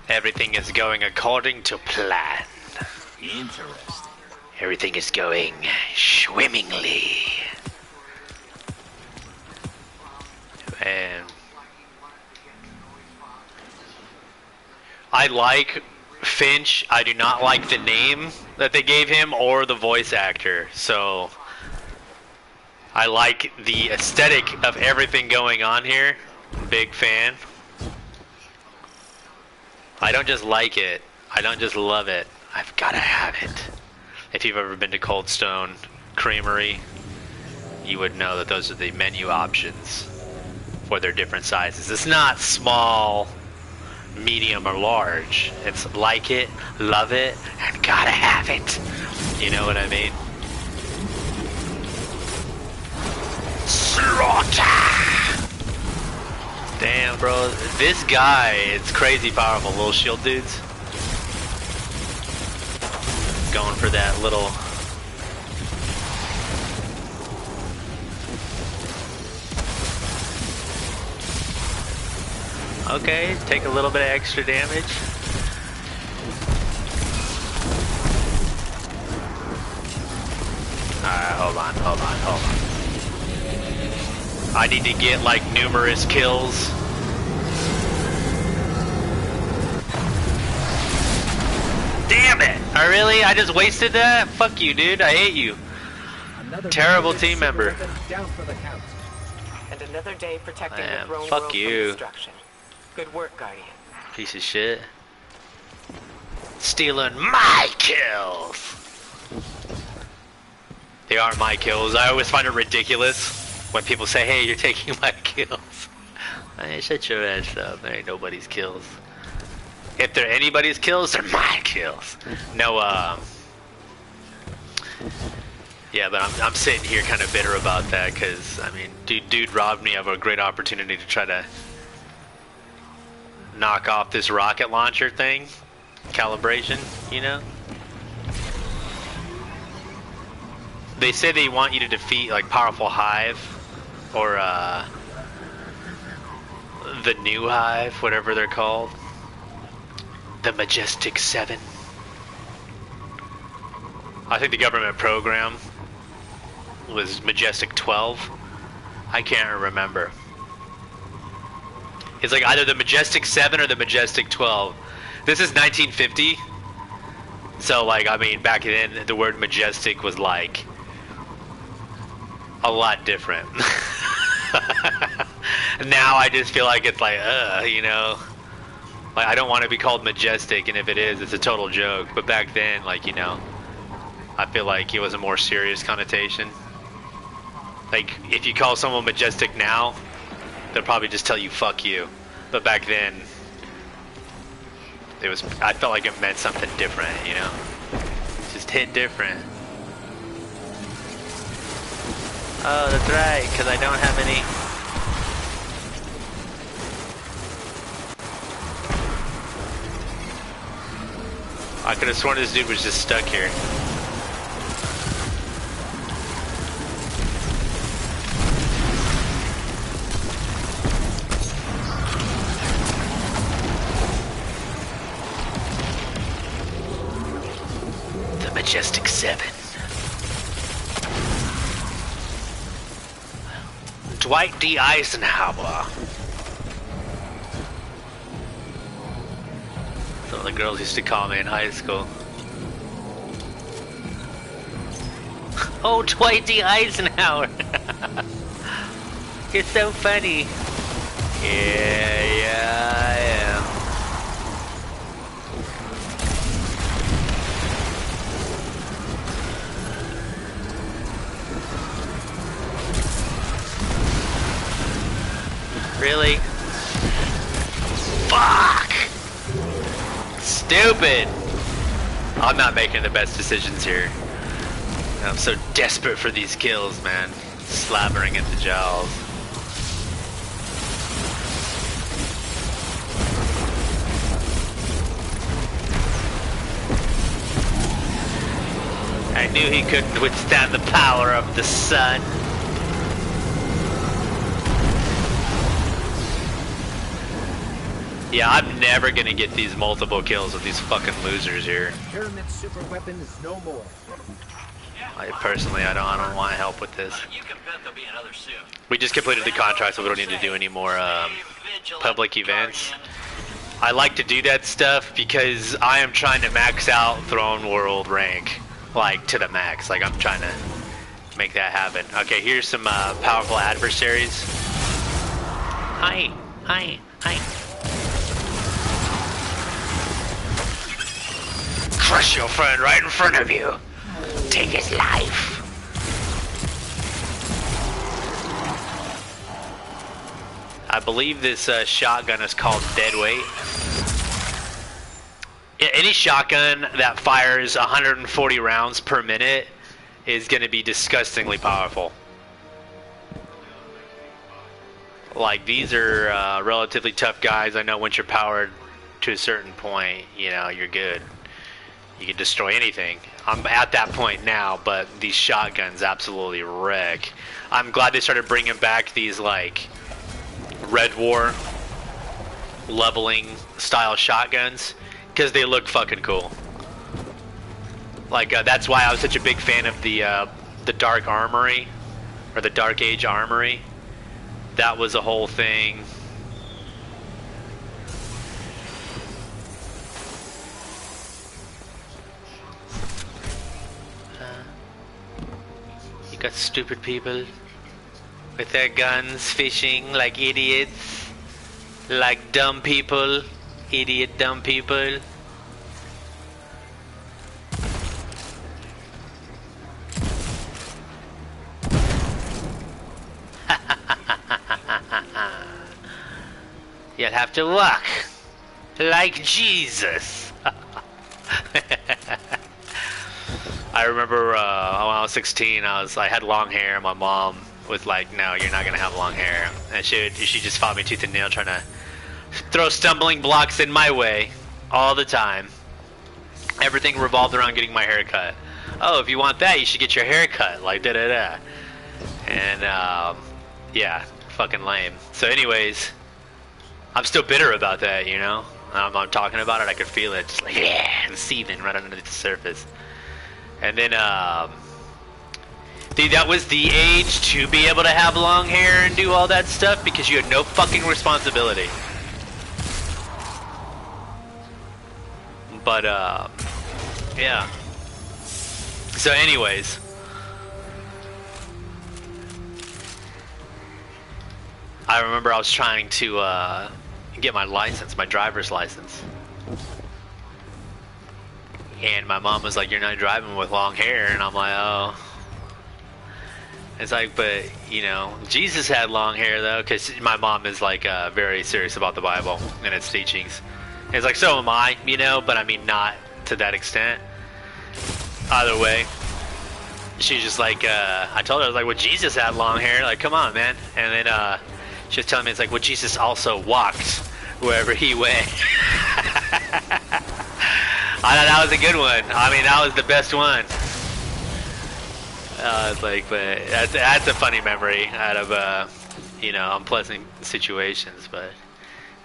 Everything is going according to plan. Interesting. Everything is going swimmingly. And I like Finch. I do not like the name that they gave him or the voice actor. So I like the aesthetic of everything going on here. Big fan. I don't just like it. I don't just love it. I've got to have it. If you've ever been to Cold Stone Creamery, you would know that those are the menu options for their different sizes. It's not small, medium, or large. It's like it, love it, and gotta have it. You know what I mean? Slaughter! Damn, bro. This guy is crazy powerful. Little shield dudes. Going for that little... Okay, take a little bit of extra damage. Alright, hold on. I need to get like numerous kills. Damn it! Really? I just wasted that? Fuck you, dude. I hate you. Terrible team member. Down for the count. And another day protecting the throne fuck world you. from destruction. Good work, Guardian. Piece of shit. Stealing my kills. They aren't my kills. I always find it ridiculous when people say, hey, you're taking my kills. Hey, shut your ass up. There ain't nobody's kills. If they're anybody's kills, they're my kills. No, yeah, but I'm sitting here kind of bitter about that because, I mean, dude robbed me of a great opportunity to try to knock off this rocket launcher thing. Calibration, you know? They say they want you to defeat, like, Powerful Hive or, the New Hive, whatever they're called. The Majestic 7. I think the government program was Majestic 12. I can't remember. It's like either the Majestic 7 or the Majestic 12. This is 1950. So, like, I mean, back then, the word majestic was, like, a lot different. Now I just feel like it's like, you know. Like, I don't want to be called majestic, and if it is, it's a total joke. But back then, like, you know, I feel like it was a more serious connotation. Like, if you call someone majestic now, they'll probably just tell you, fuck you. But back then, it was, I felt like it meant something different, you know? It just hit different. Oh, that's right, because I don't have any... I could have sworn this dude was just stuck here. The Majestic 7. Dwight D. Eisenhower. Some of the girls used to call me in high school. Oh, Dwight D. Eisenhower. You're so funny. Yeah, I am. Really? Fuck! Stupid! I'm not making the best decisions here. I'm so desperate for these kills, man. Slabbering at the jaws. I knew he couldn't withstand the power of the sun. Yeah, I'm never gonna get these multiple kills with these fucking losers here. Pyramid super weapon is no more. I don't want help with this. You can bet there'll be another soon. We just completed the contract, so we don't need to do any more public events. I like to do that stuff because I am trying to max out Throne World rank, like to the max. Like I'm trying to make that happen. Okay, here's some powerful adversaries. Hi. Crush your friend right in front of you. Take his life. I believe this shotgun is called Deadweight. Any shotgun that fires 140 rounds per minute is going to be disgustingly powerful. Like, these are relatively tough guys. I know once you're powered to a certain point, you know, you're good. You can destroy anything. I'm at that point now, but these shotguns absolutely wreck. I'm glad they started bringing back these, like, Red War leveling style shotguns, because they look fucking cool. Like, that's why I was such a big fan of the Dark Armory, or the Dark Age Armory. That was a whole thing. You got stupid people with their guns fishing like idiots, like dumb people, idiot dumb people. You'll have to walk like Jesus. I remember when I was 16, I had long hair. My mom was like, "No, you're not gonna have long hair," and she just fought me tooth and nail, trying to throw stumbling blocks in my way all the time. Everything revolved around getting my hair cut. Oh, if you want that, you should get your hair cut. Like da da da. And yeah, fucking lame. So, anyways, I'm still bitter about that. You know, I'm talking about it. I could feel it, just like seething right underneath the surface. And then, dude, that was the age to be able to have long hair and do all that stuff because you had no fucking responsibility. But, yeah. So anyways. I remember I was trying to, get my license, my driver's license. And my mom was like, "You're not driving with long hair." And I'm like, "Oh." It's like, but, you know, Jesus had long hair, though, because my mom is, like, very serious about the Bible and its teachings. And it's like, so am I, you know, but I mean, not to that extent. Either way, she's just like, I told her, I was like, "Well, Jesus had long hair, like, come on, man." And then she was telling me, it's like, "Well, Jesus also walked wherever he went." I thought that was a good one. I mean, that was the best one. It's like, but that's a funny memory out of, you know, unpleasant situations, but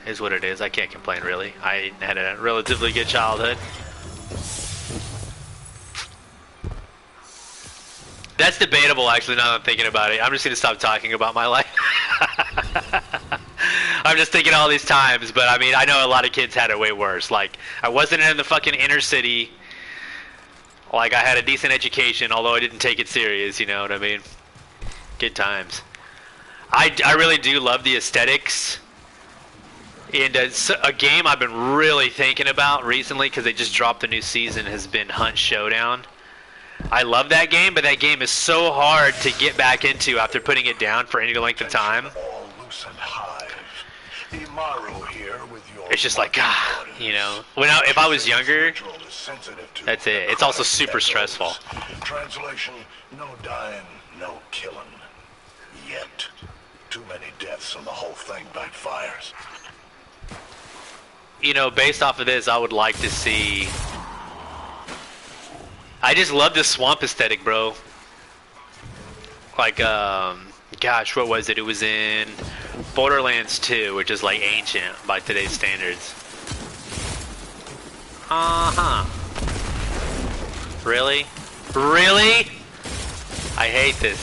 it is what it is. I can't complain, really. I had a relatively good childhood. That's debatable, actually, now that I'm thinking about it. I'm just going to stop talking about my life. I'm just thinking all these times, but I mean, I know a lot of kids had it way worse. Like, I wasn't in the fucking inner city. Like, I had a decent education, although I didn't take it serious, you know what I mean? Good times. I really do love the aesthetics. And a game I've been really thinking about recently, because they just dropped the new season, has been Hunt Showdown. I love that game, but that game is so hard to get back into after putting it down for any length of time. It's just like, God, you know. If I was younger, that's it. It's also super stressful. Translation: no dying, no killing. Yet, too many deaths and the whole thing backfires. You know, based off of this, I would like to see... I just love the swamp aesthetic, bro. Like, gosh, what was it? It was in Borderlands 2, which is like ancient by today's standards. Uh-huh. Really? Really? I hate this.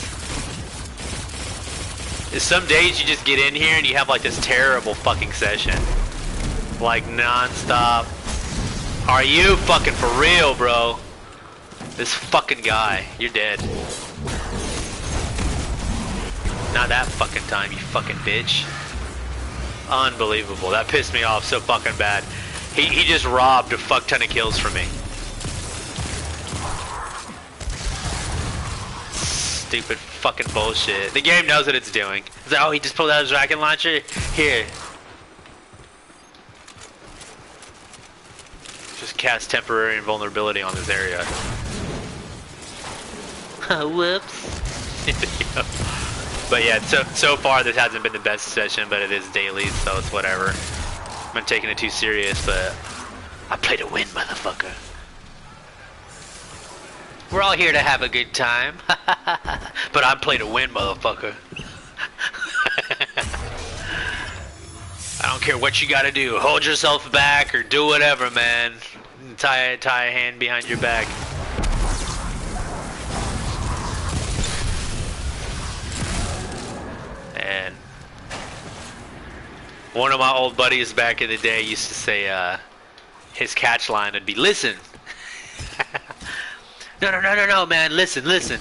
Some days you just get in here and you have like this terrible fucking session. Like non-stop. Are you fucking for real, bro? This fucking guy. You're dead. Not that fucking time, you fucking bitch. Unbelievable. That pissed me off so fucking bad. He just robbed a fuck ton of kills from me. Stupid fucking bullshit. The game knows what it's doing. It's like, oh, he just pulled out his rocket launcher? Here. Just cast temporary invulnerability on this area. Whoops. But yeah, so far this hasn't been the best session, but it is Dailyzzz, so it's whatever. I'm not taking it too serious, but I play to win, motherfucker. We're all here to have a good time. But I play to win, motherfucker. I don't care what you gotta do. Hold yourself back or do whatever, man. Tie a hand behind your back. And one of my old buddies back in the day used to say, his catch line would be, listen. No, man, listen.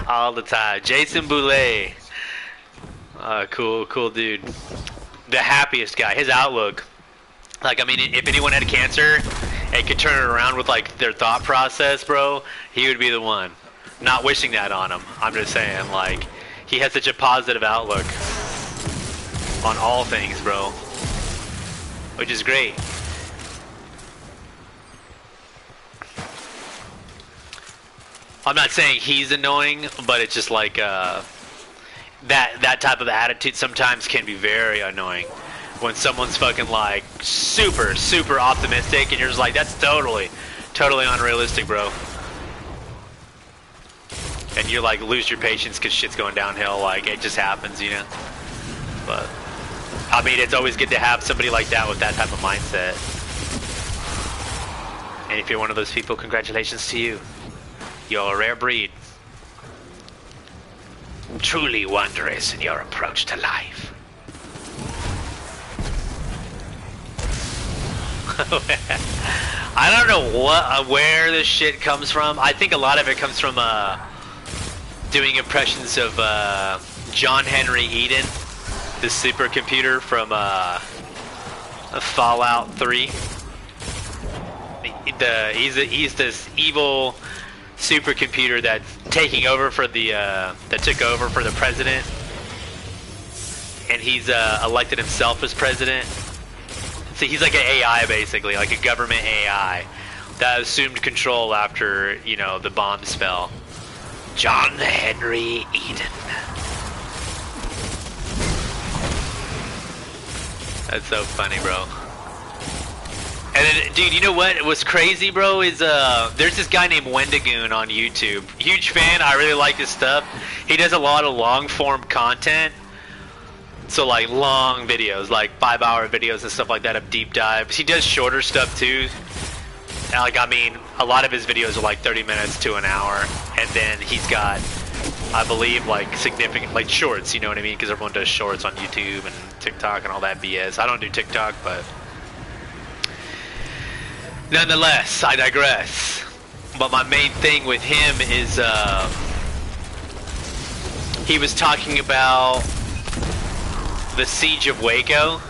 All the time. Jason Boulay. Cool dude. The happiest guy. His outlook. Like, I mean, if anyone had cancer and could turn it around with, like, their thought process, bro, he would be the one. Not wishing that on him. I'm just saying, like, he has such a positive outlook on all things, bro. Which is great. I'm not saying he's annoying, but it's just like that type of attitude sometimes can be very annoying. When someone's fucking like super optimistic and you're just like, that's totally unrealistic, bro. And you like lose your patience because shit's going downhill, like it just happens, you know. But I mean, it's always good to have somebody like that with that type of mindset. And if you're one of those people, congratulations to you. You're a rare breed. Truly wondrous in your approach to life. I don't know where this shit comes from. I think a lot of it comes from doing impressions of John Henry Eden, the supercomputer from Fallout 3. He's this evil supercomputer that's taking over for the that took over for the president, and he's elected himself as president. So he's like an AI, basically, like a government AI that assumed control after, you know, the bombs fell. John Henry Eden. That's so funny, bro. And then, dude, you know what was crazy, bro, is there's this guy named Wendigoon on YouTube. Huge fan. I really like his stuff. He does a lot of long-form content. So, like, long videos, like 5-hour videos and stuff like that of deep dives. He does shorter stuff, too. And, like, I mean, a lot of his videos are, like, 30 minutes to an hour. And then he's got, I believe, like, significant, like, shorts, you know what I mean? Because everyone does shorts on YouTube and TikTok and all that BS. I don't do TikTok, but nonetheless, I digress. But my main thing with him is he was talking about the siege of Waco,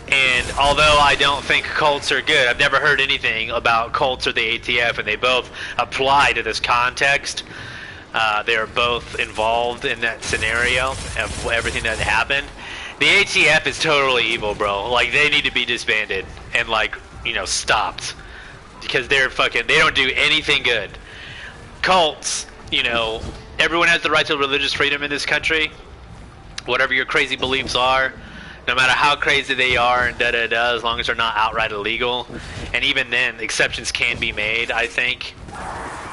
and although I don't think cults are good, I've never heard anything about cults or the ATF, and they both apply to this context. They are both involved in that scenario of everything that happened. The ATF is totally evil, bro. Like, they need to be disbanded and, like, you know, stopped, because they're fucking, they don't do anything good. Cults, you know, everyone has the right to religious freedom in this country. Whatever your crazy beliefs are, no matter how crazy they are, and as long as they're not outright illegal. And even then, exceptions can be made, I think.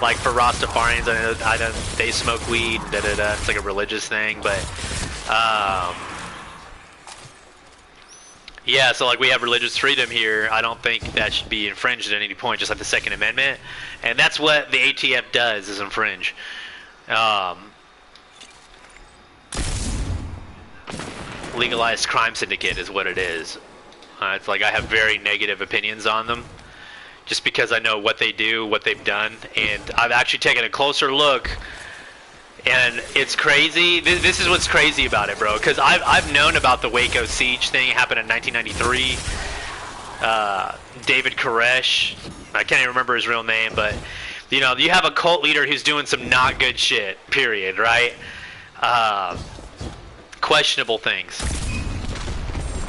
Like for Rastafarians, I know they smoke weed, it's like a religious thing, but yeah, so like we have religious freedom here. I don't think that should be infringed at any point, just like the Second Amendment. And that's what the ATF does, is infringe. Legalized crime syndicate is what it is. It's like I have very negative opinions on them, just because I know what they do, what they've done, and I've actually taken a closer look. And it's crazy. This is what's crazy about it, bro. Because I've known about the Waco siege thing. It happened in 1993. David Koresh. I can't even remember his real name, but you know, you have a cult leader who's doing some not good shit. Period. Right? Questionable things.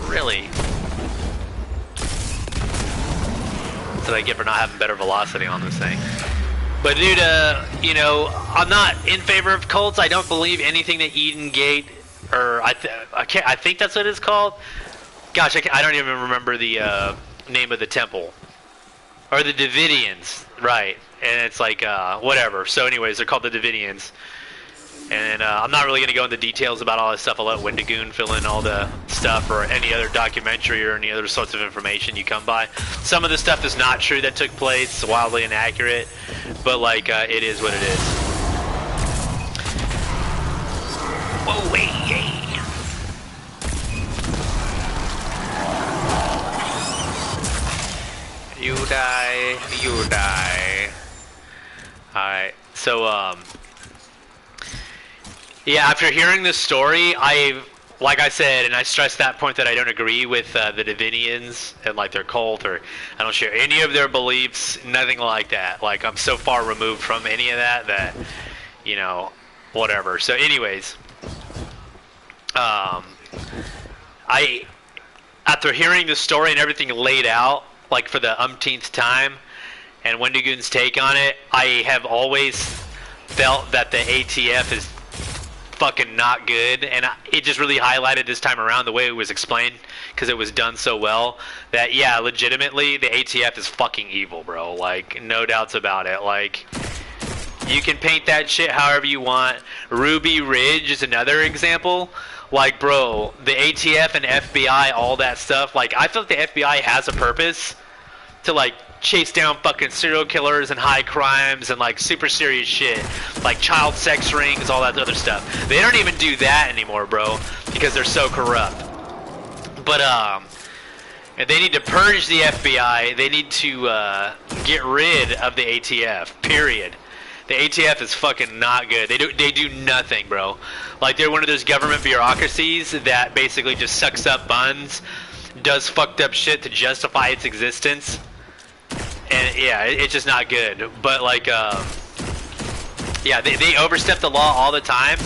Really. What did I get for not having better velocity on this thing? But dude, you know, I'm not in favor of cults. I don't believe anything that Eden Gate, or I think that's what it's called. Gosh, I don't even remember the name of the temple. Or the Davidians, right? And it's like whatever. So, anyways, they're called the Davidians. And I'm not really gonna go into details about all this stuff. I'll let Wendigoon fill in all the stuff, or any other documentary or any other sorts of information you come by. Some of the stuff is not true that took place, wildly inaccurate, but like it is what it is. Whoa, hey. You die, you die. Alright, so yeah, after hearing this story, like I said, and I stressed that point, that I don't agree with the Davidians and like their cult, or I don't share any of their beliefs, nothing like that. Like, I'm so far removed from any of that, you know, whatever. So anyways, after hearing the story and everything laid out, like for the umpteenth time, and Wendigoon's take on it, I have always felt that the ATF is fucking not good, and it just really highlighted this time around the way it was explained, because it was done so well, that yeah, legitimately the ATF is fucking evil, bro. Like, no doubts about it. Like, you can paint that shit however you want. Ruby Ridge is another example. Like, bro, the ATF and FBI, all that stuff, like, I feel like the FBI has a purpose to like chase down fucking serial killers and high crimes and like super serious shit, like child sex rings, all that other stuff. They don't even do that anymore, bro, because they're so corrupt. But they need to purge the FBI. They need to get rid of the ATF. Period. The ATF is fucking not good. They do nothing, bro. Like, they're one of those government bureaucracies that basically just sucks up buns, does fucked up shit to justify its existence. And yeah, it's just not good. But like, yeah, they overstep the law all the time.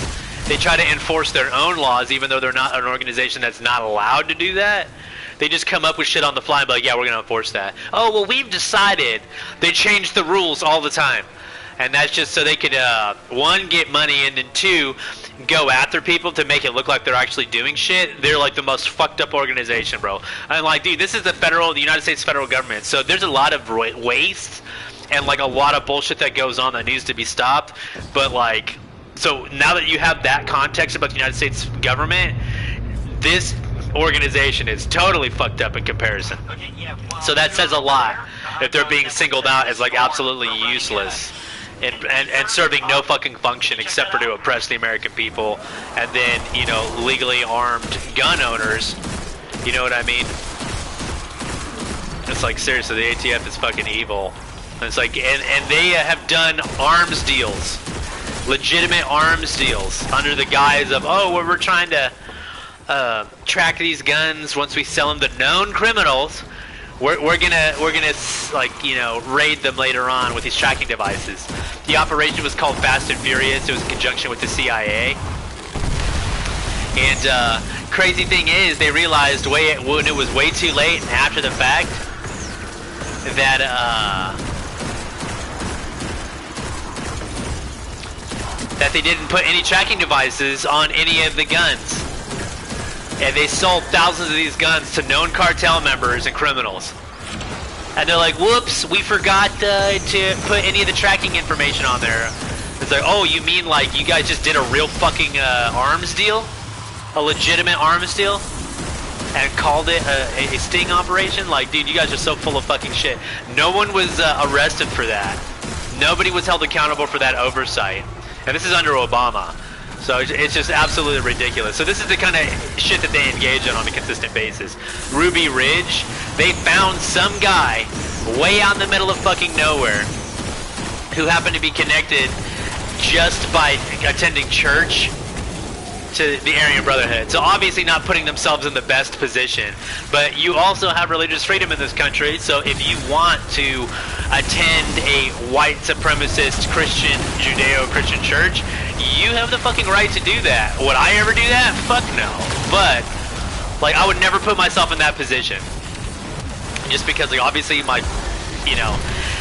They try to enforce their own laws, even though they're not an organization that's not allowed to do that. They just come up with shit on the fly and be like, yeah, we're gonna enforce that. Oh, well, we've decided. They change the rules all the time. And that's just so they could, one, get money, and then two, go after people to make it look like they're actually doing shit. They're like the most fucked up organization, bro. I'm like, dude, this is the United States federal government. So there's a lot of waste and like a lot of bullshit that goes on that needs to be stopped. But like, so now that you have that context about the United States government, this organization is totally fucked up in comparison. So that says a lot if they're being singled out as like absolutely useless. And serving no fucking function except for to oppress the American people, and then, you know, legally armed gun owners. You know what I mean? It's like, seriously, the ATF is fucking evil. And it's like, and they have done arms deals, legitimate arms deals, under the guise of, oh, well, we're trying to track these guns once we sell them to known criminals. We're gonna like, you know, raid them later on with these tracking devices. The operation was called Fast and Furious. It was in conjunction with the CIA. And crazy thing is, they realized when it was way too late and after the fact that they didn't put any tracking devices on any of the guns. And they sold thousands of these guns to known cartel members and criminals. And they're like, whoops, we forgot to put any of the tracking information on there. It's like, oh, you mean like you guys just did a real fucking arms deal? A legitimate arms deal? And called it a sting operation? Like, dude, you guys are so full of fucking shit. No one was arrested for that. Nobody was held accountable for that oversight. And this is under Obama. So it's just absolutely ridiculous. So this is the kind of shit that they engage in on a consistent basis. Ruby Ridge, they found some guy way out in the middle of fucking nowhere who happened to be connected just by attending church to the Aryan Brotherhood. So obviously not putting themselves in the best position. But you also have religious freedom in this country, so if you want to attend a white supremacist Christian, Judeo-Christian church, you have the fucking right to do that. Would I ever do that? Fuck no. But, like, I would never put myself in that position. Just because, like, obviously my, you know,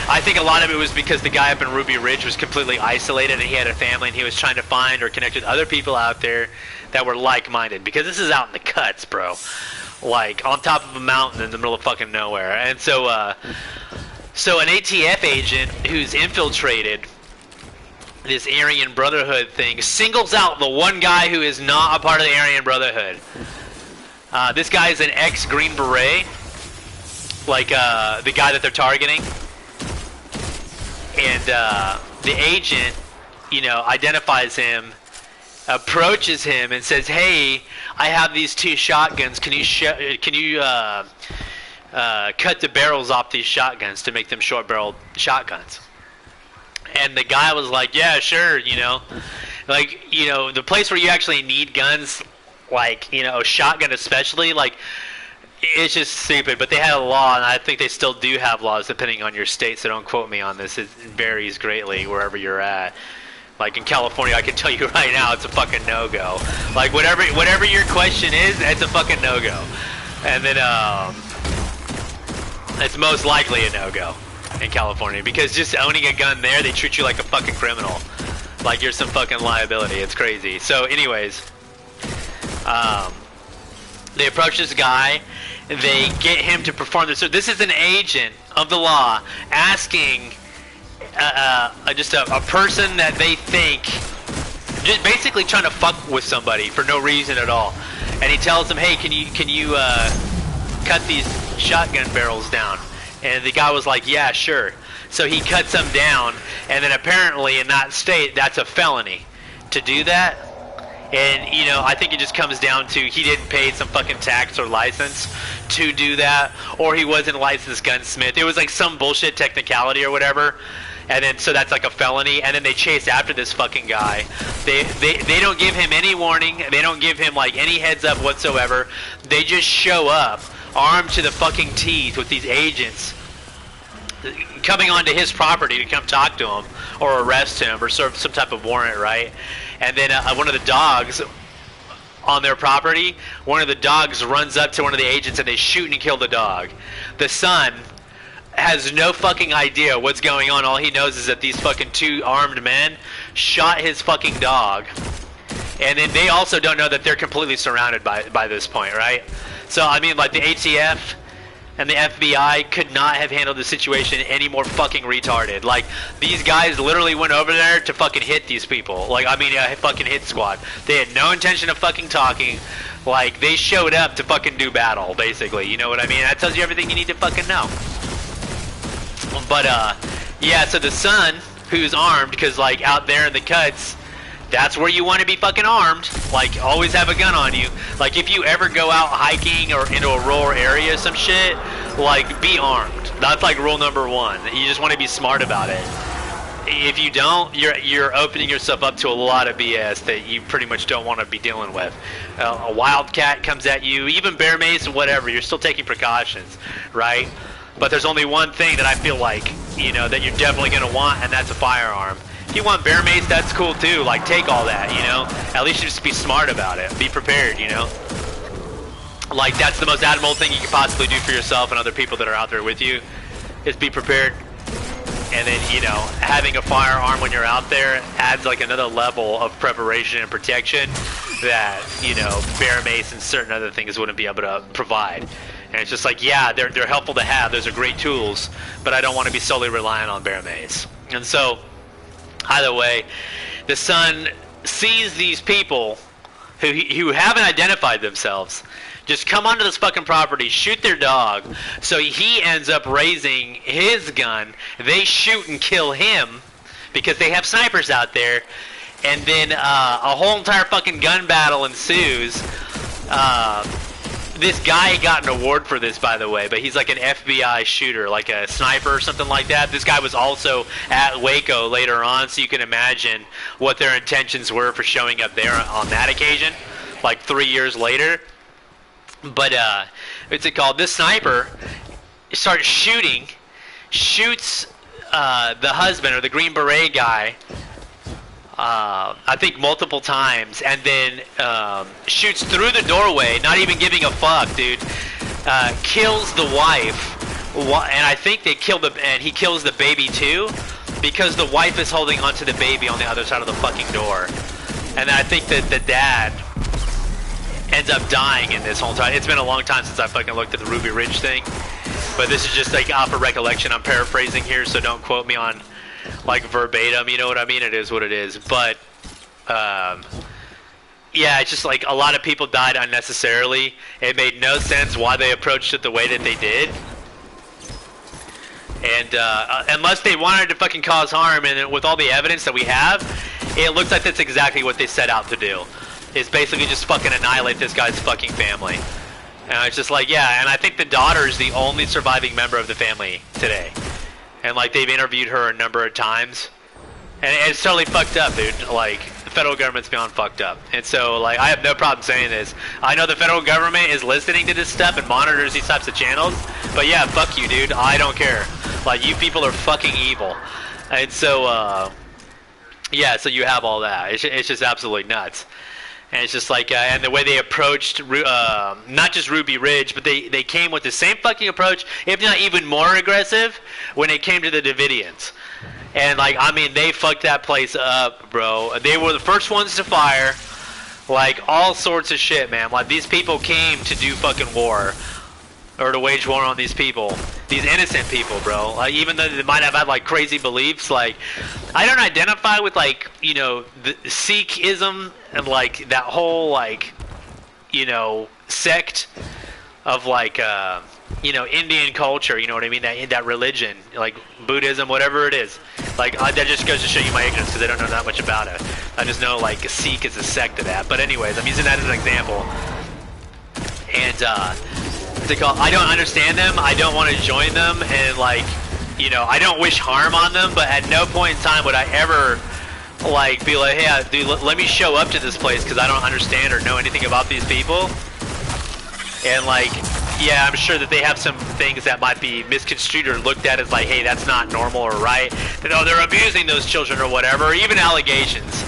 I think a lot of it was because the guy up in Ruby Ridge was completely isolated and he had a family and he was trying to find or connect with other people out there that were like-minded. Because this is out in the cuts, bro. Like, on top of a mountain in the middle of fucking nowhere. And so, so an ATF agent who's infiltrated this Aryan Brotherhood thing singles out the one guy who is not a part of the Aryan Brotherhood. This guy is an ex-Green Beret. Like, the guy that they're targeting. And the agent, you know, identifies him, approaches him, and says, "Hey, I have these 2 shotguns. Can you cut the barrels off these shotguns to make them short-barreled shotguns?" And the guy was like, "Yeah, sure." You know, like, you know, the place where you actually need guns, like, you know, a shotgun especially, like. It's just stupid, but they had a law, and I think they still do have laws depending on your state, so don't quote me on this. It varies greatly wherever you're at. Like in California, I can tell you right now, it's a fucking no-go. Like, whatever your question is, it's a fucking no-go. And then, it's most likely a no-go in California, because just owning a gun there, they treat you like a fucking criminal. Like you're some fucking liability. It's crazy. So anyways, they approach this guy. They get him to perform this. So this is an agent of the law asking just a person that they think, just basically trying to fuck with somebody for no reason at all. And he tells them, "Hey, can you cut these shotgun barrels down?" And the guy was like, "Yeah, sure." So he cuts them down, and then apparently in that state, that's a felony to do that. And, you know, I think it just comes down to he didn't pay some fucking tax or license to do that, or he wasn't a licensed gunsmith. It was like some bullshit technicality or whatever. And then, so that's like a felony. And then they chase after this fucking guy. They don't give him any warning. They don't give him, like, any heads up whatsoever. They just show up, armed to the fucking teeth with these agents, coming onto his property to come talk to him, or arrest him, or serve some type of warrant, right? And then one of the dogs on their property, one of the dogs runs up to one of the agents and they shoot and kill the dog. The son has no fucking idea what's going on. All he knows is that these fucking 2 armed men shot his fucking dog. And then they also don't know that they're completely surrounded by this point, right? So, I mean, like, the ATF and the FBI could not have handled the situation any more fucking retarded. Like, these guys literally went over there to fucking hit these people. Like, I mean, a fucking hit squad. They had no intention of fucking talking. Like, they showed up to fucking do battle, basically. You know what I mean? That tells you everything you need to fucking know. But, yeah, so the son, who's armed, because, like, out there in the cuts, that's where you want to be fucking armed. Like, always have a gun on you. Like, if you ever go out hiking or into a rural area or some shit, like, be armed. That's like rule number 1. You just want to be smart about it. If you don't, you're opening yourself up to a lot of BS that you pretty much don't want to be dealing with. A wildcat comes at you, even bear mace and whatever, you're still taking precautions, right? But there's only one thing that I feel like, you know, that you're definitely going to want, and that's a firearm. If you want bear mace, that's cool too. Like, take all that, you know? At least just be smart about it. Be prepared, you know? Like, that's the most admirable thing you can possibly do for yourself and other people that are out there with you, is be prepared. And then, you know, having a firearm when you're out there adds like another level of preparation and protection that, you know, bear mace and certain other things wouldn't be able to provide. And it's just like, yeah, they're helpful to have. Those are great tools, but I don't want to be solely reliant on bear mace. And so, either way, the son sees these people who haven't identified themselves just come onto this fucking property, shoot their dog. So he ends up raising his gun. They shoot and kill him because they have snipers out there. And then a whole entire fucking gun battle ensues. This guy got an award for this, by the way, but he's like an FBI shooter, like a sniper or something like that. This guy was also at Waco later on, so you can imagine what their intentions were for showing up there on that occasion, like 3 years later. But, what's it called? This sniper starts shooting, shoots the husband, or the Green Beret guy, I think multiple times, and then shoots through the doorway, not even giving a fuck, dude. Kills the wife, and I think they kill and he kills the baby too, because the wife is holding onto the baby on the other side of the fucking door. And I think that the dad ends up dying in this whole time. It's been a long time since I fucking looked at the Ruby Ridge thing, but this is just like off of recollection. I'm paraphrasing here, so don't quote me on like verbatim, you know what I mean? It is what it is. But yeah, it's just like a lot of people died unnecessarily. It made no sense why they approached it the way that they did. And unless they wanted to fucking cause harm, and with all the evidence that we have, it looks like that's exactly what they set out to do. Is basically just fucking annihilate this guy's fucking family. And it's just like, yeah, and I think the daughter is the only surviving member of the family today. And like they've interviewed her a number of times, and it's totally fucked up, dude. Like the federal government's beyond fucked up. And so like I have no problem saying this. I know the federal government is listening to this stuff and monitors these types of channels, but yeah, fuck you, dude. I don't care. Like you people are fucking evil. And so yeah, so you have all that. It's just absolutely nuts. And it's just like, and the way they approached, not just Ruby Ridge, but they came with the same fucking approach, if not even more aggressive, when it came to the Davidians. And like, I mean, they fucked that place up, bro. They were the first ones to fire, like all sorts of shit, man. Like these people came to do fucking war, or to wage war on these people, these innocent people, bro. Like even though they might have had like crazy beliefs, like I don't identify with like, you know, the Sikhism and like that whole like, you know, sect of like you know, Indian culture, you know what I mean, that religion, like Buddhism, whatever it is. Like that just goes to show you my ignorance, because I don't know that much about it. I just know like a Sikh is a sect of that. But anyways, I'm using that as an example. And I don't understand them, I don't want to join them, and like, you know, I don't wish harm on them, but at no point in time would I ever like be like, hey dude, let me show up to this place because I don't understand or know anything about these people. And like, yeah, I'm sure that they have some things that might be misconstrued or looked at as like, hey, that's not normal or right, that oh, they're abusing those children or whatever, or even allegations,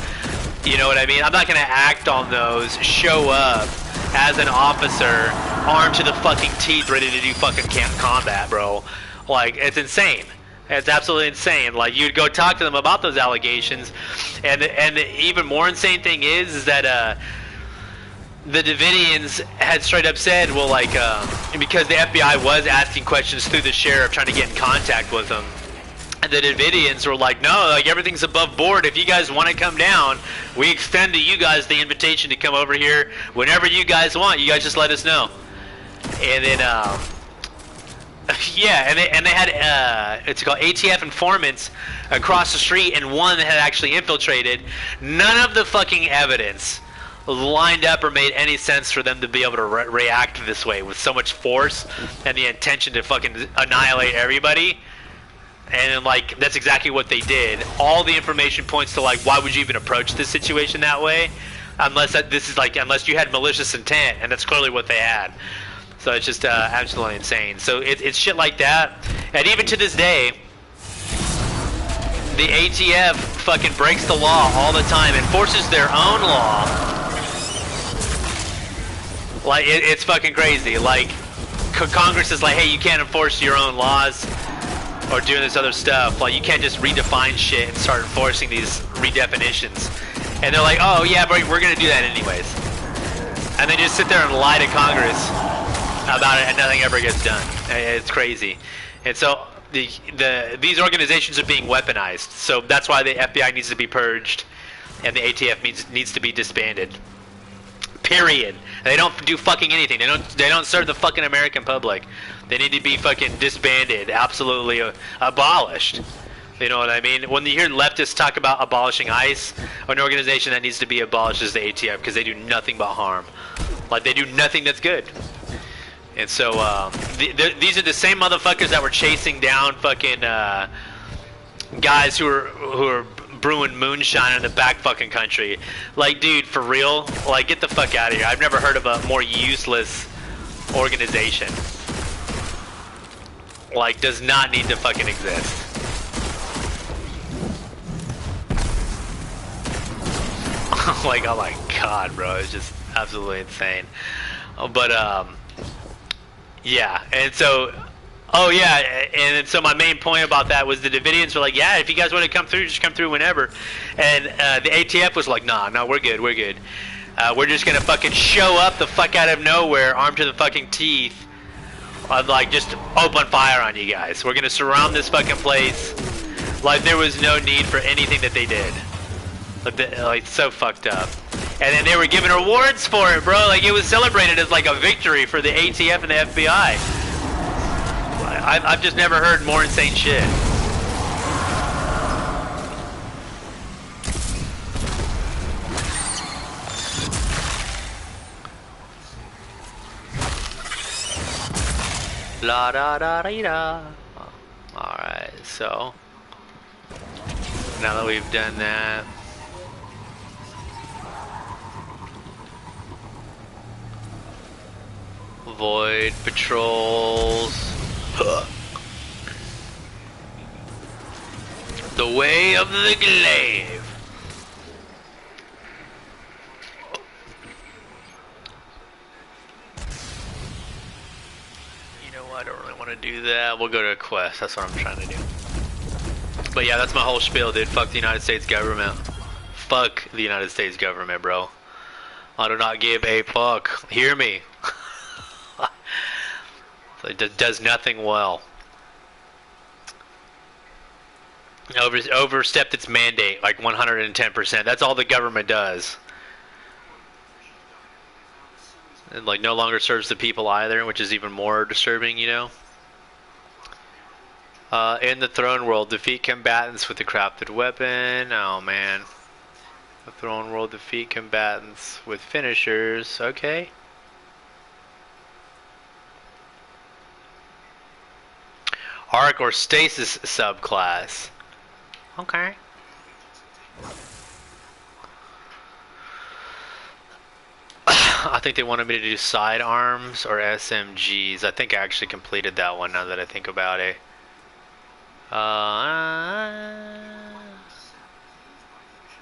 you know what I mean? I'm not gonna act on those, show up as an officer, armed to the fucking teeth, ready to do fucking combat, bro. Like, it's insane. It's absolutely insane. Like, you'd go talk to them about those allegations, and the even more insane thing is that the Davidians had straight up said, well, like, because the FBI was asking questions through the sheriff, trying to get in contact with them, and the Davidians were like, no, like, everything's above board. If you guys want to come down, we extend to you guys the invitation to come over here whenever you guys want. You guys just let us know. And then, yeah, and they had, it's called ATF informants across the street, and one had actually infiltrated. None of the fucking evidence lined up or made any sense for them to be able to react this way with so much force and the intention to fucking annihilate everybody. And like, that's exactly what they did. All the information points to like, why would you even approach this situation that way? Unless this is like, unless you had malicious intent, and that's clearly what they had. So it's just absolutely insane. So it's shit like that. And even to this day, the ATF fucking breaks the law all the time, enforces their own law. Like, it's fucking crazy. Like, Congress is like, hey, you can't enforce your own laws or doing this other stuff. Like, you can't just redefine shit and start enforcing these redefinitions. And they're like, oh yeah, but we're gonna do that anyways. And they just sit there and lie to Congress about it, and nothing ever gets done. It's crazy. And so these organizations are being weaponized. So that's why the FBI needs to be purged, and the ATF needs to be disbanded. Period. They don't do fucking anything. They don't serve the fucking American public. They need to be fucking disbanded, absolutely abolished. You know what I mean? When you hear leftists talk about abolishing ICE, an organization that needs to be abolished is the ATF, because they do nothing but harm. Like, they do nothing that's good. And so these are the same motherfuckers that were chasing down fucking guys who are brewing moonshine in the back fucking country. Like, dude, for real? Like, get the fuck out of here. I've never heard of a more useless organization. Like, does not need to fucking exist. Like, oh my god, bro, it's just absolutely insane. But yeah, and so and so my main point about that was the Davidians were like, yeah, if you guys want to come through, just come through whenever. And the ATF was like, nah, we're good. We're just gonna fucking show up the fuck out of nowhere, armed to the fucking teeth, like just open fire on you guys. We're gonna surround this fucking place. Like, there was no need for anything that they did. Like, so fucked up. And then they were giving awards for it, bro. Like, it was celebrated as like a victory for the ATF and the FBI. I've just never heard more insane shit. La da da da da. Alright, so now that we've done that, void patrols. The way of the glaive. You know what? I don't really want to do that. We'll go to a quest. That's what I'm trying to do. But yeah, that's my whole spiel, dude. Fuck the United States government. Fuck the United States government, bro. I do not give a fuck. Hear me. It does nothing well. Overstepped its mandate like 110%. That's all the government does. And like no longer serves the people either, which is even more disturbing, you know. In the throne world, defeat combatants with a crafted weapon. Oh man. The throne world, defeat combatants with finishers. Okay. Arc or stasis subclass. Okay. I think they wanted me to do sidearms or SMGs. I think I actually completed that one now that I think about it.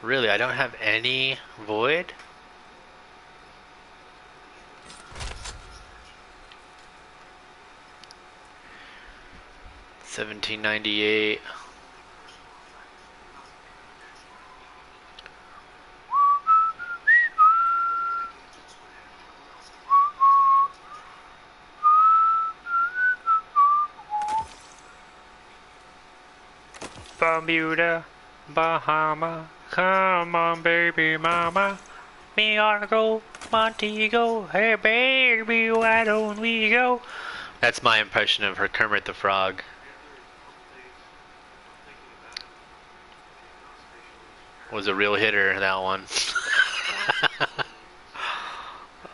Really, I don't have any void? $17.98. Bermuda, Bahama, come on baby mama, me oughta go, Montego, hey baby, why don't we go? That's my impression of her Kermit the Frog. Was a real hitter, that one.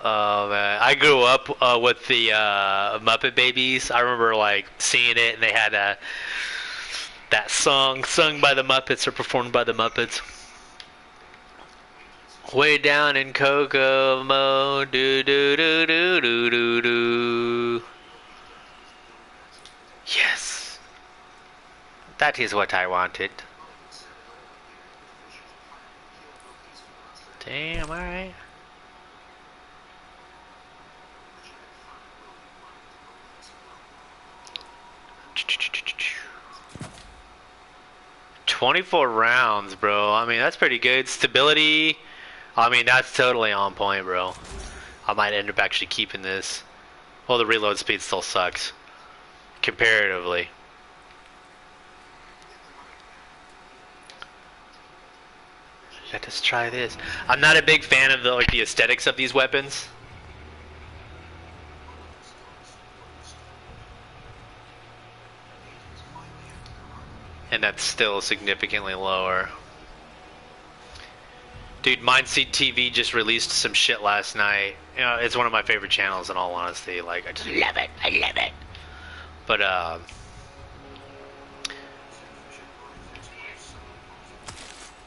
Oh man, I grew up with the Muppet Babies. I remember like seeing it, and they had that song sung by the Muppets or performed by the Muppets. Way down in Kokomo, do do do do do do do. Yes, that is what I wanted. Damn, alright. 24 rounds, bro. I mean, that's pretty good. Stability, I mean, that's totally on point, bro. I might end up actually keeping this. Well, the reload speed still sucks. Comparatively. Let us try this. I'm not a big fan of the aesthetics of these weapons. And that's still significantly lower. Dude, Mind TV just released some shit last night. You know, it's one of my favorite channels in all honesty. Like, I just love it. I love it. But,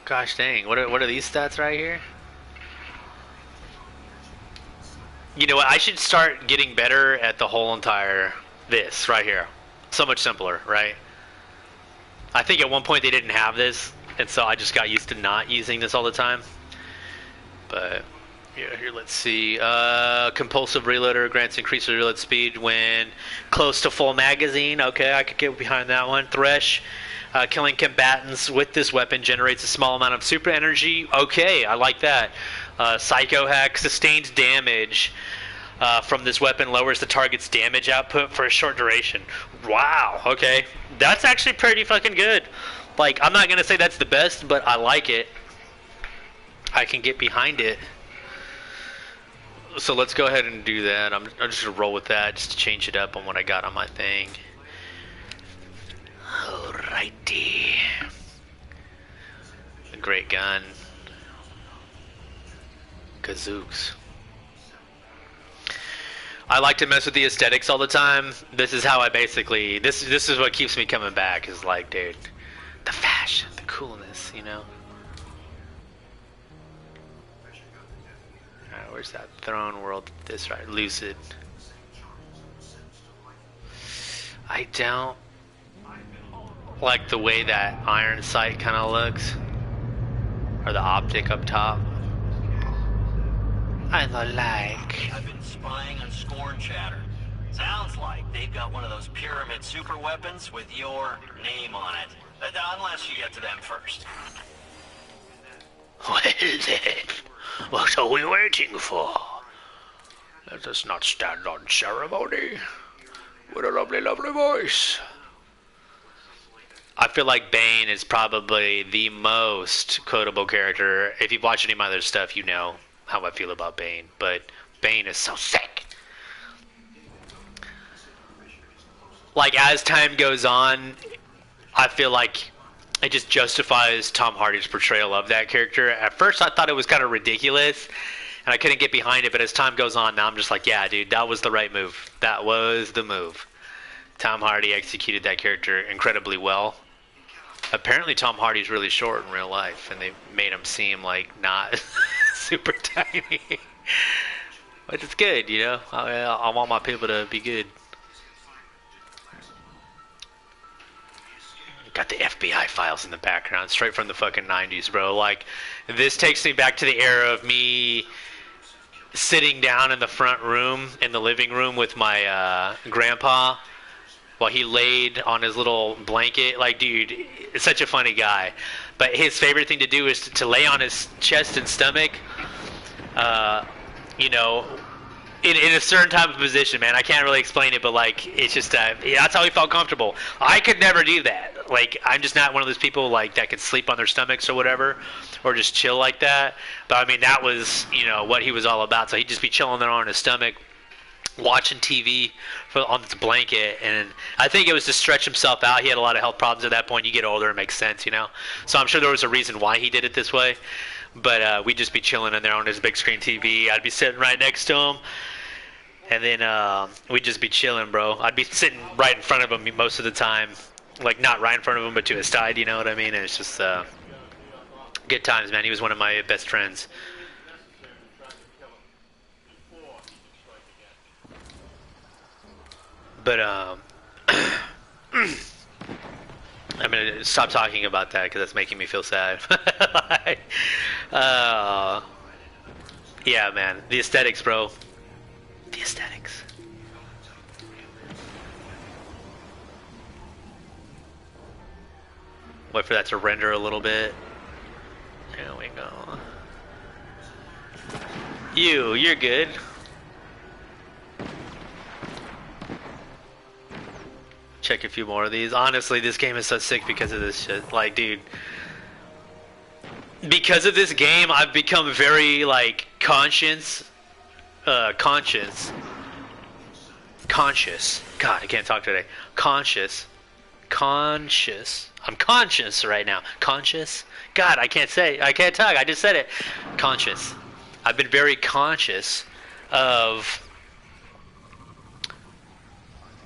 gosh dang, what are these stats right here? You know what, I should start getting better at the whole entire, this right here. So much simpler, right? I think at one point they didn't have this, and so I just got used to not using this all the time. But, yeah, here, let's see. Compulsive reloader grants increased reload speed when close to full magazine. Okay, I could get behind that one. Thresh. Killing combatants with this weapon generates a small amount of super energy. Okay, I like that. Psycho hack. Sustained damage from this weapon lowers the target's damage output for a short duration. Wow, okay. That's actually pretty fucking good. Like, I'm not going to say that's the best, but I like it. I can get behind it. So let's go ahead and do that. I'm just going to roll with that just to change it up on what I got on my thing. Alrighty. A great gun. Kazooks. I like to mess with the aesthetics all the time. This is how I basically... This is what keeps me coming back. Is like, dude, the fashion, the coolness, you know? Alright, where's that throne world? This right, Lucid. I don't like the way that iron sight kind of looks, or the optic up top. I don't like. I've been spying on Scorn Chatter. Sounds like they've got one of those pyramid super weapons with your name on it. Unless you get to them first. Well then, what are we waiting for? Let us not stand on ceremony. What a lovely, lovely voice. I feel like Bane is probably the most quotable character. If you've watched any of my other stuff, you know how I feel about Bane. But Bane is so sick. Like, as time goes on, I feel like it just justifies Tom Hardy's portrayal of that character. At first, I thought it was kind of ridiculous, and I couldn't get behind it. But as time goes on, now I'm just like, yeah, dude, that was the right move. That was the move. Tom Hardy executed that character incredibly well. Apparently Tom Hardy's really short in real life, and they made him seem like not super tiny. But it's good, you know? I want my people to be good. Got the FBI files in the background, straight from the fucking 90s, bro. Like, this takes me back to the era of me sitting down in the front room, in the living room with my grandpa, while he laid on his little blanket. Like, dude, it's such a funny guy. But his favorite thing to do is to lay on his chest and stomach, you know, in a certain type of position, man. I can't really explain it, but, like, it's just, that's how he felt comfortable. I could never do that. Like, I'm just not one of those people, like, that could sleep on their stomachs or whatever, or just chill like that. But, I mean, that was, you know, what he was all about. So he'd just be chilling there on his stomach, watching TV on this blanket, and I think it was to stretch himself out. He had a lot of health problems at that point. You get older, it makes sense, you know. So I'm sure there was a reason why he did it this way. But we'd just be chilling in there on his big screen TV. I'd be sitting right next to him, and then we'd just be chilling, bro. I'd be sitting right in front of him most of the time, like not right in front of him, but to his side. You know what I mean? And it's just good times, man. He was one of my best friends. But I'm gonna stop talking about that because that's making me feel sad. Yeah, man, the aesthetics, bro. The aesthetics. Wait for that to render a little bit. There we go. You're good. Check a few more of these. Honestly, this game is so sick because of this shit. Like, dude, because of this game, I've become very, like, conscious. God, I can't talk today. Conscious. I'm conscious right now. Conscious? God, I can't talk. I just said it. Conscious. I've been very conscious of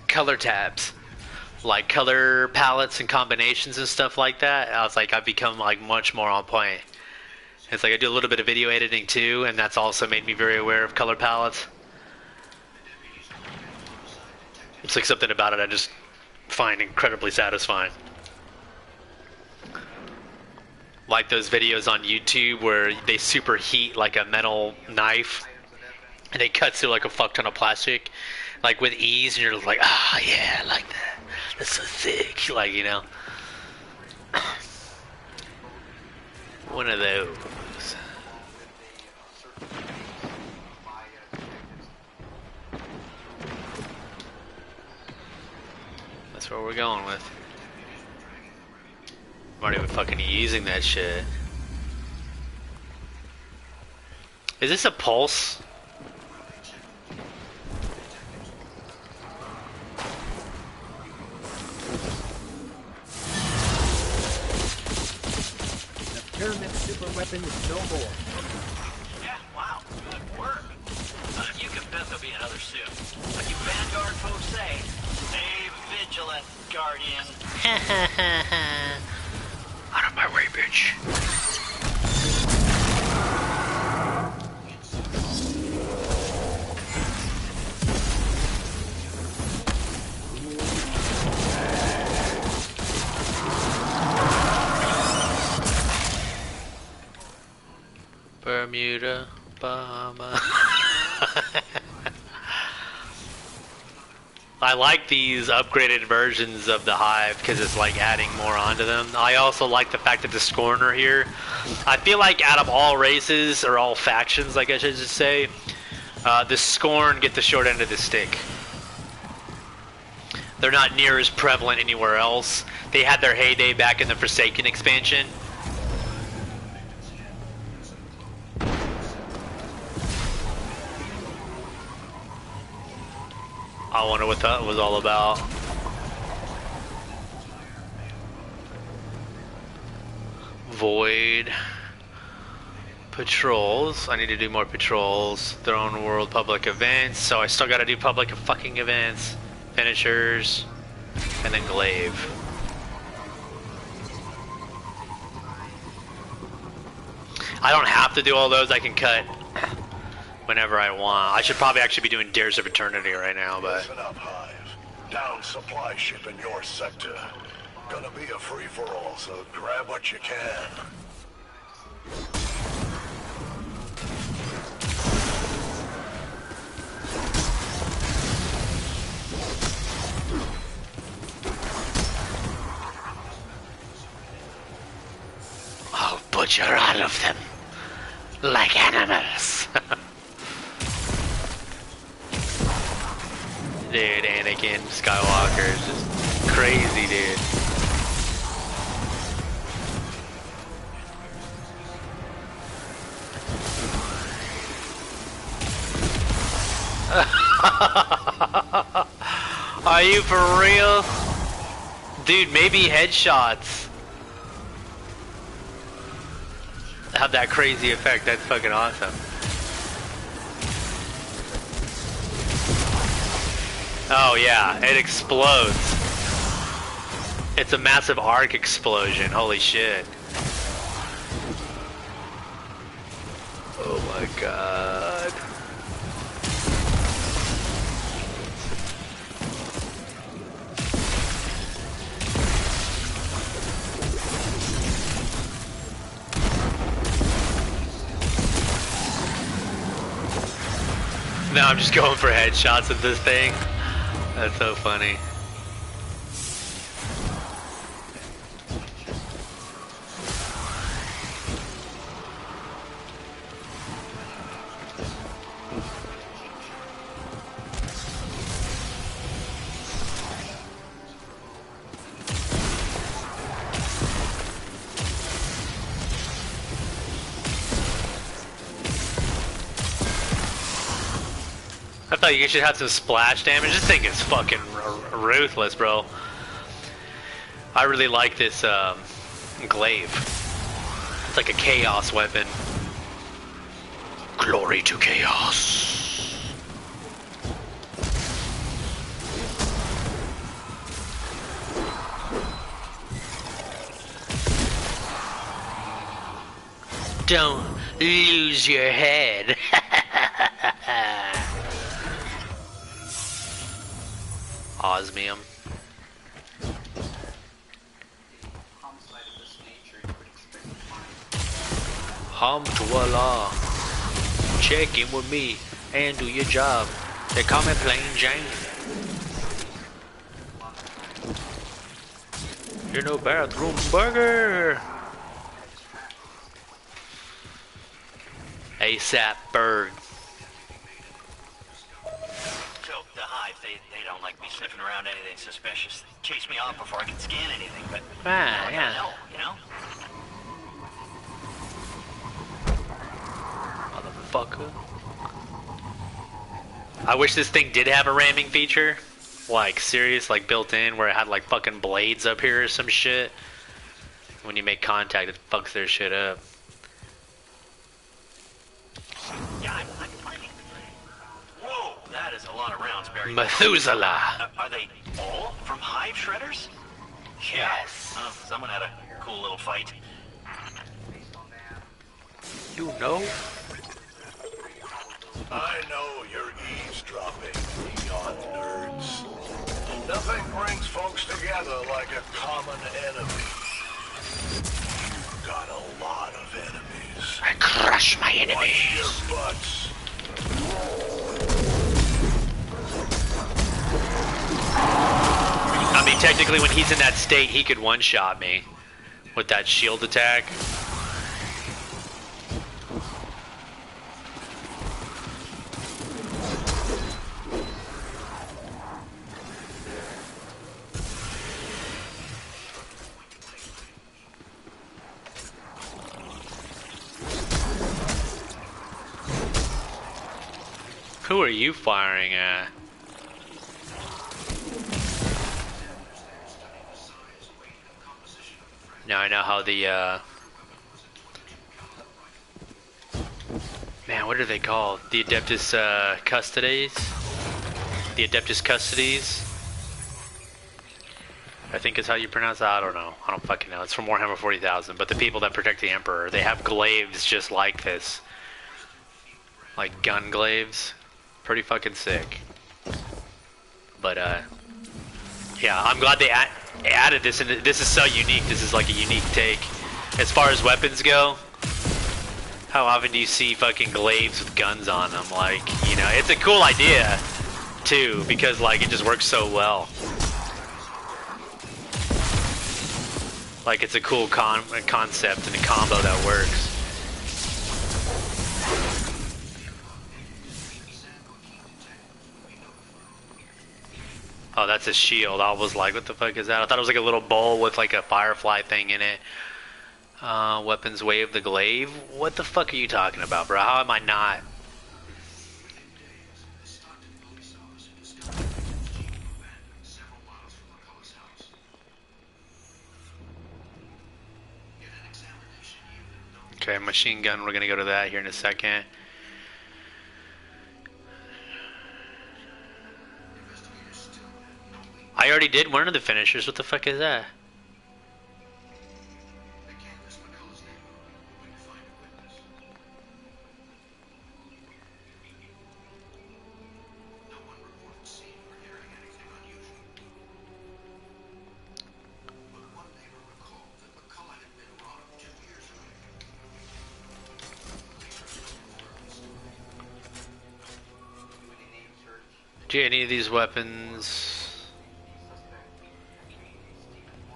color tabs, like color palettes and combinations and stuff like that. I was like, I've become like much more on point. It's like I do a little bit of video editing too, and that's also made me very aware of color palettes. It's like something about it I just find incredibly satisfying. Like those videos on YouTube where they superheat like a metal knife and they cut through like a fuck ton of plastic, like with ease, and you're just like, ah, yeah, I like that. That's so thick, like, you know. One of those. That's what we're going with. I'm not even fucking using that shit. Is this a pulse? The pyramid super weapon is no more. Yeah, wow, good work. You can bet there'll be another soon. Like you Vanguard folks say, stay vigilant, Guardian. Out of my way, bitch. Bermuda, Bahama. I like these upgraded versions of the Hive because it's like adding more onto them. I also like the fact that the Scorn are here. I feel like out of all races, or all factions, like I should just say, the Scorn get the short end of the stick. They're not near as prevalent anywhere else. They had their heyday back in the Forsaken expansion. I wonder what that was all about. Void. Patrols. I need to do more patrols. Throne World public events. So I still gotta do public fucking events. Finishers. And then Glaive. I don't have to do all those. I can cut whenever I want. I should probably actually be doing Dares of Eternity right now, but... Listen up, Hive. Down supply ship in your sector. Gonna be a free-for-all, so grab what you can. I'll butcher all of them. Like animals. Dude, Anakin Skywalker is just crazy, dude. Are you for real? Dude, maybe headshots have that crazy effect. That's fucking awesome. Oh yeah, it explodes. It's a massive arc explosion. Holy shit. Oh my god. Now I'm just going for headshots of this thing. That's so funny. thought you should have some splash damage. This thing is fucking ruthless, bro. I really like this glaive. It's like a chaos weapon. Glory to chaos. Don't lose your head. Osmium. Hamdulillah. Check in with me and do your job. They call me Plain Jane. You're no bathroom burger. ASAP bird. So, the hive, they don't like me sniffing around anything suspicious. They chase me off before I can scan anything, but Ah, I yeah. know, you know? Motherfucker. I wish this thing did have a ramming feature. Like, serious, like built in, where it had like fucking blades up here or some shit. When you make contact, it fucks their shit up. Yeah, I'm finding. Whoa, that is a lot of rounds, Barry. Methuselah. Are they all from hive shredders? Yeah. Yes. Oh, someone had a cool little fight. You know? I know you're eavesdropping, neon nerds. Nothing brings folks together like a common enemy. You've got a lot of enemies. I crush my Watch enemies. your butts. I mean, technically, when he's in that state, he could one-shot me with that shield attack. Who are you firing at? Now I know how the, man, what are they called? The Adeptus, Custodes? The Adeptus Custodes? I think is how you pronounce that. I don't know. I don't fucking know. It's from Warhammer 40,000. But the people that protect the Emperor, they have glaives just like this. Like gun glaives. Pretty fucking sick. But, yeah, I'm glad they added this, and this is so unique. This is like a unique take. As far as weapons go, how often do you see fucking glaives with guns on them? Like, you know, it's a cool idea, too, because, like, it just works so well. Like, it's a cool concept and a combo that works. Oh, that's a shield. I was like, what the fuck is that? I thought it was like a little bowl with like a firefly thing in it. Weapons wave the glaive? What the fuck are you talking about, bro? How am I not? Okay, machine gun. We're gonna go to that here in a second. I already did one of the finishers. What the fuck is that? Do any of these weapons...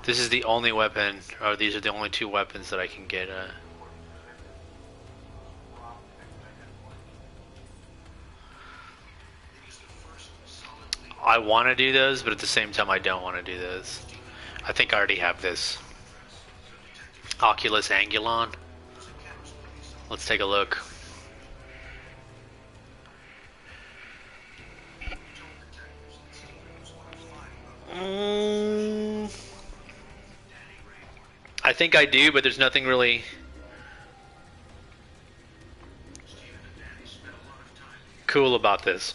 This is the only weapon, or these are the only two weapons that I can get. I want to do those, but at the same time I don't want to do those. I think I already have this. Oculus Angulon. Let's take a look. I think I do, but there's nothing really cool about this.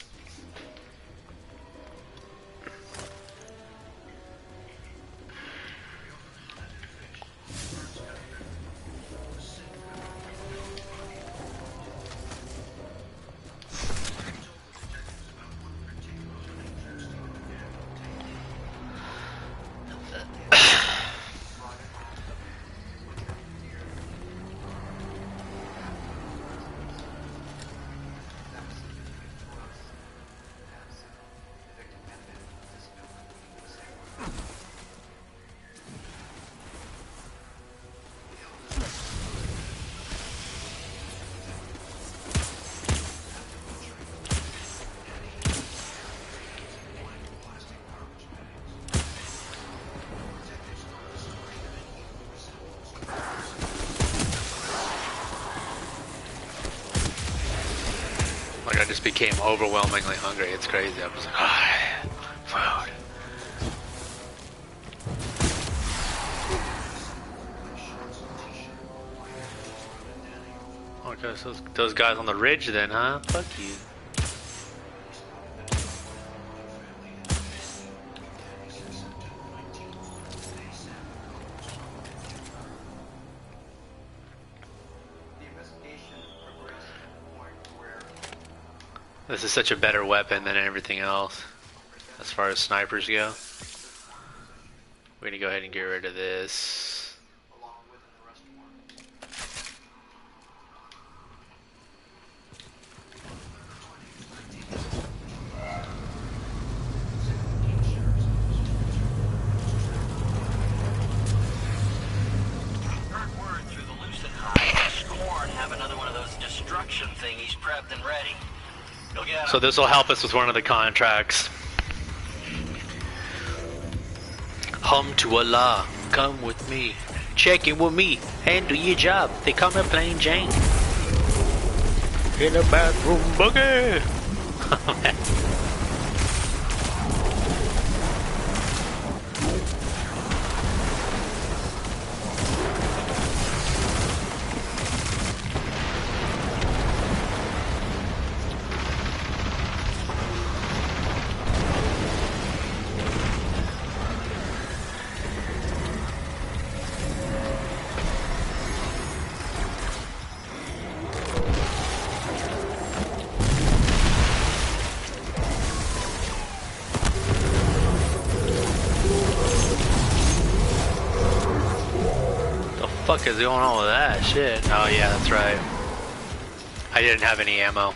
Like I just became overwhelmingly hungry. It's crazy. I was like, oh, food. Okay, so those guys on the ridge then, huh? Fuck you. This is such a better weapon than everything else, as far as snipers go. We're gonna go ahead and get rid of this. Heard word through the Lucid Hive. Scorn have another one of those destruction thingies prepped and ready. So this will help us with one of the contracts. Hum to Allah, come with me. Check in with me and do your job. They come in plain Jane. In the bathroom boogie. Oh, man. What the fuck is going on with that shit? Oh yeah, that's right. I didn't have any ammo.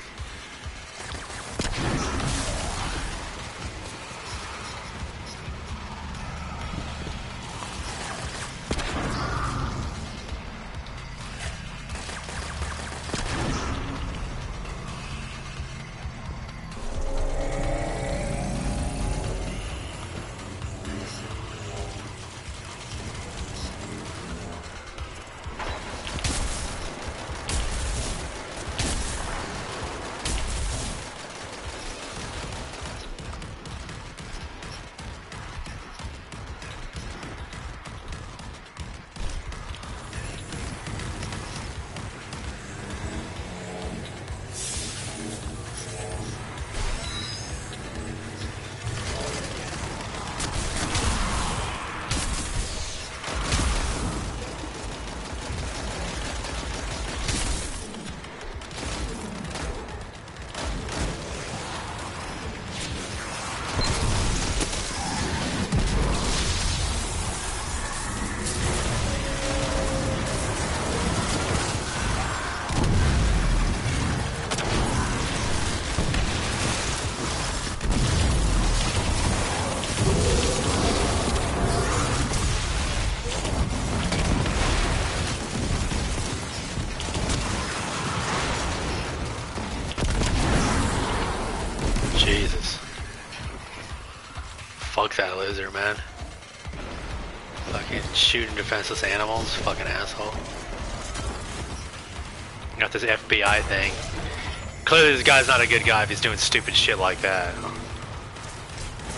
Jesus. Fuck that lizard, man. Fucking shooting defenseless animals. Fucking asshole. Got this FBI thing. Clearly this guy's not a good guy if he's doing stupid shit like that.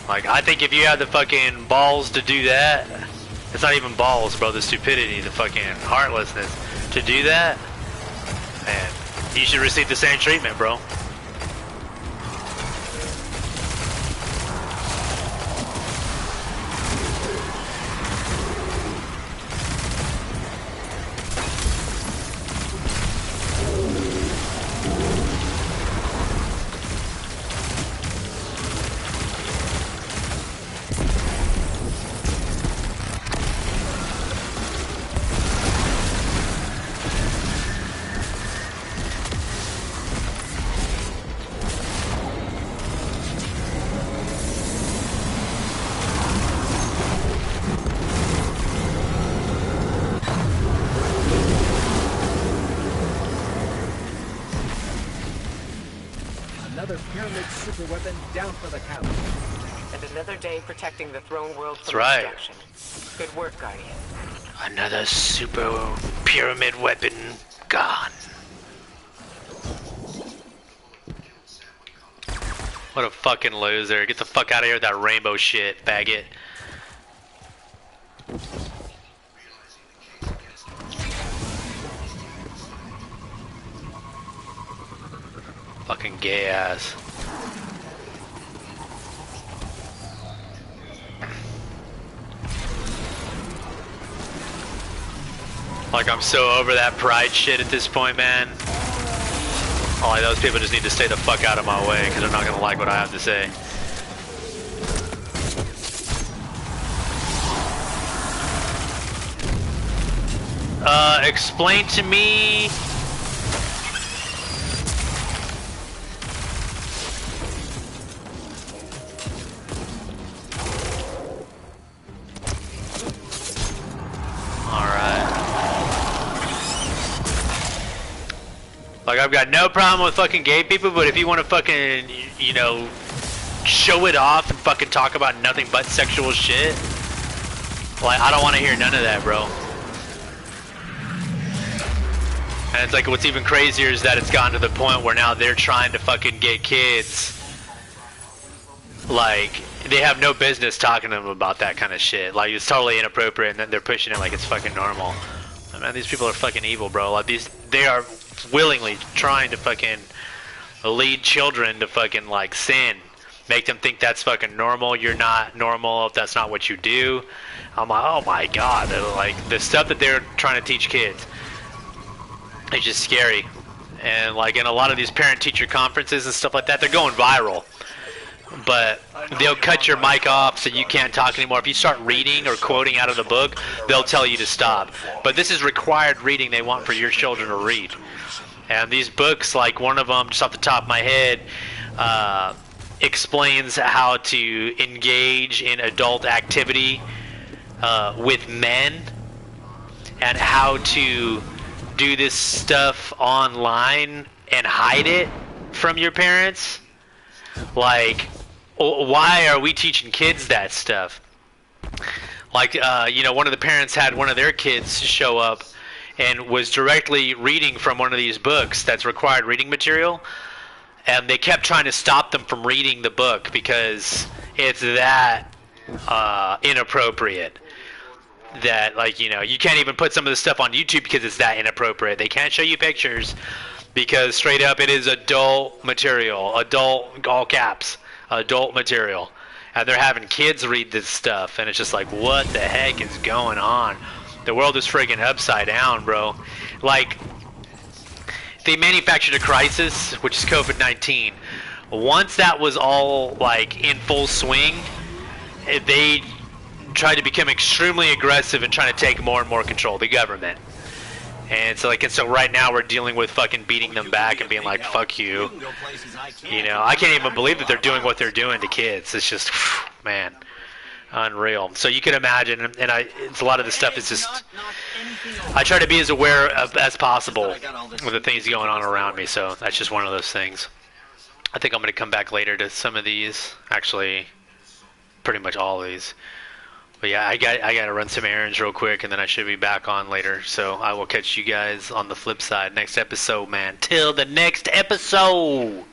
Like, I think if you had the fucking balls to do that, It's not even balls, bro. The stupidity, the fucking heartlessness to do that. Man, you should receive the same treatment, bro. Another pyramid super weapon down for the count. And another day protecting the throne world That's from right. destruction. Good work, Guardian. Another super pyramid weapon gone. What a fucking loser. Get the fuck out of here with that rainbow shit, faggot. Fucking gay ass. Like, I'm so over that pride shit at this point, man. Like, those people just need to stay the fuck out of my way, because they're not gonna like what I have to say. Explain to me... Like, I've got no problem with fucking gay people, but if you want to fucking, you know, show it off and fucking talk about nothing but sexual shit, like, I don't want to hear none of that, bro. And it's like, what's even crazier is that it's gotten to the point where now they're trying to fucking get kids, like, they have no business talking to them about that kind of shit. Like, it's totally inappropriate, and then they're pushing it like it's fucking normal. I mean, these people are fucking evil, bro. Like, they are willingly trying to fucking lead children to fucking, like, sin. Make them think that's fucking normal. You're not normal if that's not what you do. I'm like, oh my god. Like, the stuff that they're trying to teach kids is just scary. And, like, in a lot of these parent-teacher conferences and stuff like that, they're going viral. But they'll cut your mic off so you can't talk anymore. If you start reading or quoting out of the book, they'll tell you to stop. But this is required reading they want for your children to read. And these books, like one of them, just off the top of my head, explains how to engage in adult activity with men and how to do this stuff online and hide it from your parents. Like, why are we teaching kids that stuff? Like, you know, one of the parents had one of their kids show up and was directly reading from one of these books that's required reading material, and they kept trying to stop them from reading the book because it's that inappropriate that, like, you know, you can't even put some of the stuff on YouTube because it's that inappropriate. They can't show you pictures because straight up it is adult material, adult, all caps, adult material. And they're having kids read this stuff, and it's just like, what the heck is going on? The world is friggin' upside down, bro. Like, they manufactured a crisis, which is COVID-19. Once that was all, like, in full swing, they tried to become extremely aggressive and trying to take more and more control, the government. And so, like, and so right now we're dealing with fucking beating them back and being like, fuck you. You know, I can't even believe that they're doing what they're doing to kids. It's just, man, unreal. So you can imagine, and it's a lot of the stuff is just, I try to be as aware of as possible with the things going on around me. So that's just one of those things. I think I'm going to come back later to some of these, actually, pretty much all of these. But yeah, I got to run some errands real quick, and then I should be back on later. So I will catch you guys on the flip side next episode, man. Till the next episode.